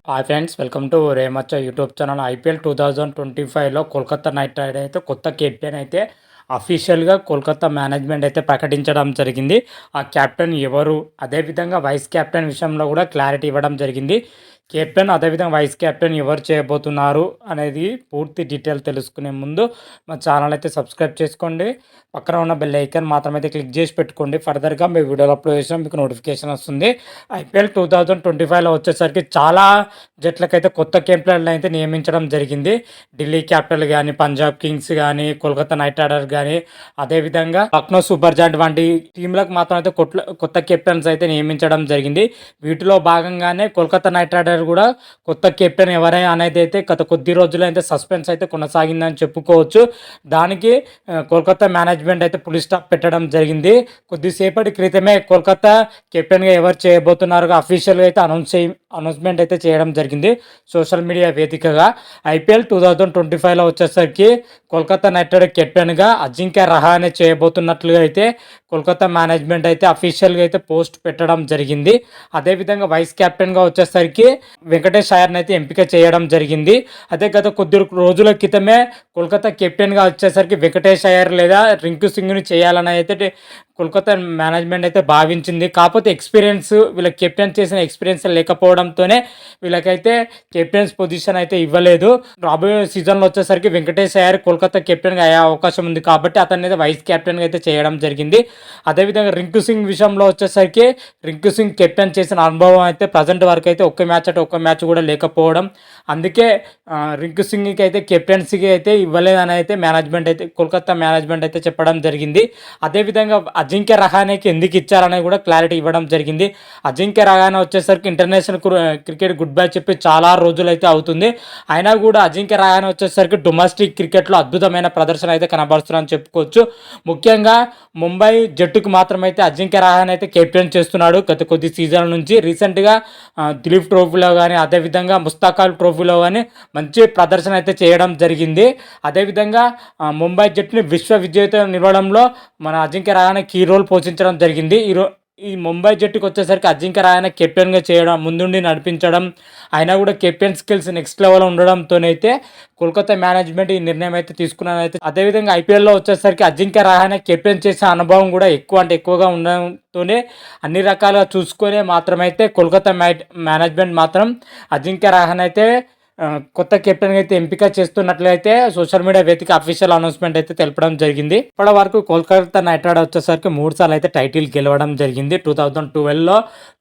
Hi friends, welcome to రేమచ్చ YouTube channel. IPL 2025లో Kolkata Knight Rider అయితే కొత్త కెప్టెన్ అయితే అఫీషియల్గా కోల్కతా మేనేజ్మెంట్ అయితే ప్రకటించడం జరిగింది. ఆ కెప్టెన్ ఎవరు, అదేవిధంగా వైస్ కెప్టెన్ విషయంలో కూడా క్లారిటీ ఇవ్వడం జరిగింది. కెప్టెన్ అదేవిధంగా వైస్ కెప్టెన్ ఎవరు చేయబోతున్నారు అనేది పూర్తి డీటెయిల్ తెలుసుకునే ముందు మా ఛానల్ అయితే సబ్స్క్రైబ్ చేసుకోండి. పక్కన ఉన్న బెల్ ఐకాన్ మాత్రమైతే క్లిక్ చేసి పెట్టుకోండి. ఫర్దర్గా మీ వీడియోలో అప్లోడ్ చేసినా మీకు నోటిఫికేషన్ వస్తుంది. ఐపీఎల్ 2025లో వచ్చేసరికి చాలా జట్లకైతే కొత్త కెప్టెన్లు అయితే నియమించడం జరిగింది. ఢిల్లీ క్యాపిటల్ కానీ, పంజాబ్ కింగ్స్ కానీ, కోల్కతా నైట్ రైడర్స్ కానీ, అదేవిధంగా లక్నో సూపర్ జాయింట్ వంటి టీంలకు మాత్రం అయితే కొత్త కెప్టెన్స్ అయితే నియమించడం జరిగింది. వీటిలో భాగంగానే కోల్కతా నైట్ రైడర్ కూడా కొత్త కెప్టెన్ ఎవరై అనేది అయితే గత కొద్ది రోజులైతే సస్పెన్స్ అయితే కొనసాగిందని చెప్పుకోవచ్చు. దానికి కోల్కతా మేనేజ్మెంట్ అయితే పులి స్టాప్ పెట్టడం జరిగింది. కొద్దిసేపటి క్రితమే కోల్కతా కెప్టెన్గా ఎవరు చేయబోతున్నారో అఫీషియల్గా అయితే అనౌన్స్మెంట్ అయితే చేయడం జరిగింది సోషల్ మీడియా వేదికగా. ఐపీఎల్ 2025లో వచ్చేసరికి కోల్కతా నైట్ రైడర్ కెప్టెన్గా అజింక్య రహానే చేయబోతున్నట్లుగా అయితే కోల్కతా మేనేజ్మెంట్ అయితే అఫీషియల్గా అయితే పోస్ట్ పెట్టడం జరిగింది. అదేవిధంగా వైస్ కెప్టెన్గా వచ్చేసరికి వెంకటేష్ అయ్యర్ని అయితే ఎంపిక చేయడం జరిగింది. అదే గత కొద్ది రోజుల క్రితమే కోల్కతా కెప్టెన్గా వచ్చేసరికి వెంకటేష్ అయ్యర్ లేదా రింకు సింగ్ని చేయాలని అయితే కోల్కతా మేనేజ్మెంట్ అయితే భావించింది. కాకపోతే వీళ్ళకి కెప్టెన్ చేసిన ఎక్స్పీరియన్స్ లేకపోవడంతోనే వీళ్ళకైతే కెప్టెన్స్ పొజిషన్ అయితే ఇవ్వలేదు. రాబోయే సీజన్లో వచ్చేసరికి వెంకటేష్ అయ్యర్ కోల్కతా కెప్టెన్గా అయ్యే అవకాశం ఉంది కాబట్టి అతన్ని అయితే వైస్ కెప్టెన్గా అయితే చేయడం జరిగింది. అదేవిధంగా రింకు సింగ్ విషయంలో వచ్చేసరికి రింకు సింగ్ కెప్టెన్ చేసిన అనుభవం అయితే ప్రజెంట్ వరకు అయితే ఒక్క మ్యాచ్ కూడా లేకపోవడం, అందుకే రింకు సింగ్కి అయితే కెప్టెన్సీకి అయితే ఇవ్వలేదని అయితే కోల్కతా మేనేజ్మెంట్ అయితే చెప్పడం జరిగింది. అదేవిధంగా అజింక్య రహానేకి ఎందుకు ఇచ్చారనేది కూడా క్లారిటీ ఇవ్వడం జరిగింది. అజింక్య రహానే వచ్చేసరికి ఇంటర్నేషనల్ క్రికెట్ గుడ్ బై చెప్పి చాలా రోజులు అయితే అవుతుంది. అయినా కూడా అజింక్య రహానే వచ్చేసరికి డొమెస్టిక్ క్రికెట్లో అద్భుతమైన ప్రదర్శన అయితే కనబరుస్తున్నారని చెప్పుకోవచ్చు. ముఖ్యంగా ముంబై జట్టుకు మాత్రమైతే అజింక్య రహానే అయితే కెప్టెన్ చేస్తున్నాడు గత కొద్ది సీజన్ల నుంచి. రీసెంట్గా దిలీప్ ట్రోఫీలో కానీ, అదేవిధంగా ముస్తాకాల్ ట్రోఫీలో కానీ మంచి ప్రదర్శన అయితే చేయడం జరిగింది. అదేవిధంగా ముంబై జట్టుని విశ్వ విజేత నిలవడంలో మన అజింక్య రహానే కీ రోల్ పోషించడం జరిగింది. ఈ ముంబై జట్టుకు వచ్చేసరికి అజింక్య రహానే కెప్టెన్గా చేయడం, ముందుండి నడిపించడం, అయినా కూడా కెప్టెన్ స్కిల్స్ నెక్స్ట్ లెవెల్ ఉండడంతోనైతే కోల్కతా మేనేజ్మెంట్ ఈ నిర్ణయం అయితే తీసుకున్నానైతే. అదేవిధంగా ఐపీఎల్లో వచ్చేసరికి అజింక్య రహానే కెప్టెన్ చేసే అనుభవం కూడా ఎక్కువగా ఉండడంతోనే అన్ని రకాలుగా చూసుకొని మాత్రమైతే కోల్కతా మేనేజ్మెంట్ మాత్రం అజింక్య రహానే అయితే కొత్త కెప్టెన్గా అయితే ఎంపిక చేస్తున్నట్లయితే సోషల్ మీడియా వేదిక అఫీషియల్ అనౌన్స్మెంట్ అయితే తెలపడం జరిగింది. ఇప్పటి వరకు కోల్కతా నైట్ రైడర్ వచ్చేసరికి 3 సార్లు అయితే టైటిల్ గెలవడం జరిగింది. 2012లో,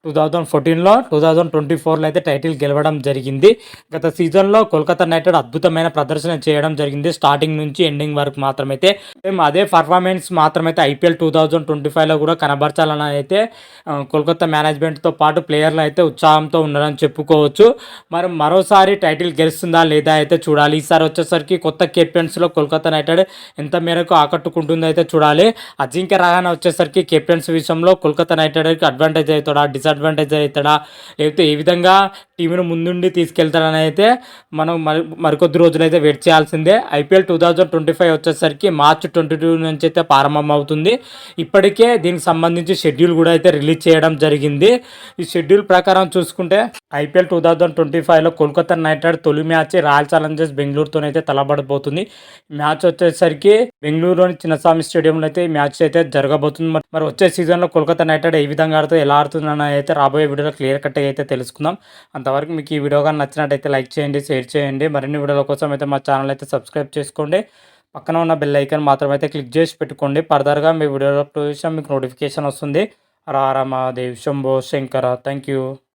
2014లో, 2024లో అయితే టైటిల్ గెలవడం జరిగింది. గత సీజన్లో కోల్కతా నైట్ రైడర్ అద్భుతమైన ప్రదర్శన చేయడం జరిగింది. స్టార్టింగ్ నుంచి ఎండింగ్ వరకు మాత్రమైతే అదే పర్ఫార్మెన్స్ మాత్రమైతే ఐపీఎల్ 2025లో కూడా కనబరచాలని అయితే కోల్కతా మేనేజ్మెంట్తో పాటు ప్లేయర్లు అయితే ఉత్సాహంతో ఉన్నారని చెప్పుకోవచ్చు. మరోసారి టైటిల్ గెలుస్తుందా లేదా అయితే చూడాలి. ఈసారి వచ్చేసరికి కొత్త కెప్టెన్స్లో కోల్కతా నైట్ రైడర్ ఎంత మేరకు ఆకట్టుకుంటుందో అయితే చూడాలి. అజింక్య రహానే వచ్చేసరికి కెప్టెన్స్ విషయంలో కోల్కతా నైట్ రైడర్కి అడ్వాంటేజ్ అవుతాడా, డిసడ్వాంటేజ్ అవుతాడా, లేకపోతే ఏ విధంగా టీంను ముందుండి తీసుకెళ్తాడని అయితే మనం మరికొద్ది రోజులైతే వెయిట్ చేయాల్సిందే. ఐపీఎల్ 2025 వచ్చేసరికి మార్చి 22 నుంచి అయితే ప్రారంభం అవుతుంది. ఇప్పటికే దీనికి సంబంధించి షెడ్యూల్ కూడా అయితే రిలీజ్ చేయడం జరిగింది. ఈ షెడ్యూల్ ప్రకారం చూసుకుంటే ఐపీఎల్ 2025లో కోల్కతా నైట్ రైడర్ తొలి మ్యాచ్ రాయల్ ఛాలెంజర్స్ బెంగళూరుతోనైతే తలబడబోతుంది. మ్యాచ్ వచ్చేసరికి బెంగళూరులోని చిన్నస్వామి స్టేడియంలో అయితే ఈ మ్యాచ్ అయితే జరగబోతుంది. మరి వచ్చే సీజన్లో కోల్కతా నైట్ రైడర్ ఏ విధంగా ఆడుతూ ఎలా ఆడుతుందని అయితే రాబోయే వీడియోలో క్లియర్ కట్గా అయితే తెలుసుకుందాం. అంతవరకు మీకు ఈ వీడియో కానీ నచ్చినట్టయితే లైక్ చేయండి, షేర్ చేయండి. మరిన్ని వీడియోల కోసం అయితే మా ఛానల్ అయితే సబ్స్క్రైబ్ చేసుకోండి. పక్కన ఉన్న బెల్ ఐకాన్ మాత్రమైతే క్లిక్ చేసి పెట్టుకోండి. ఫర్దర్గా మీ వీడియోలో అప్లోడ్ చేసినా మీకు నోటిఫికేషన్ వస్తుంది. హర హర మహాదేవ్, శంభో శంకర. Thank you.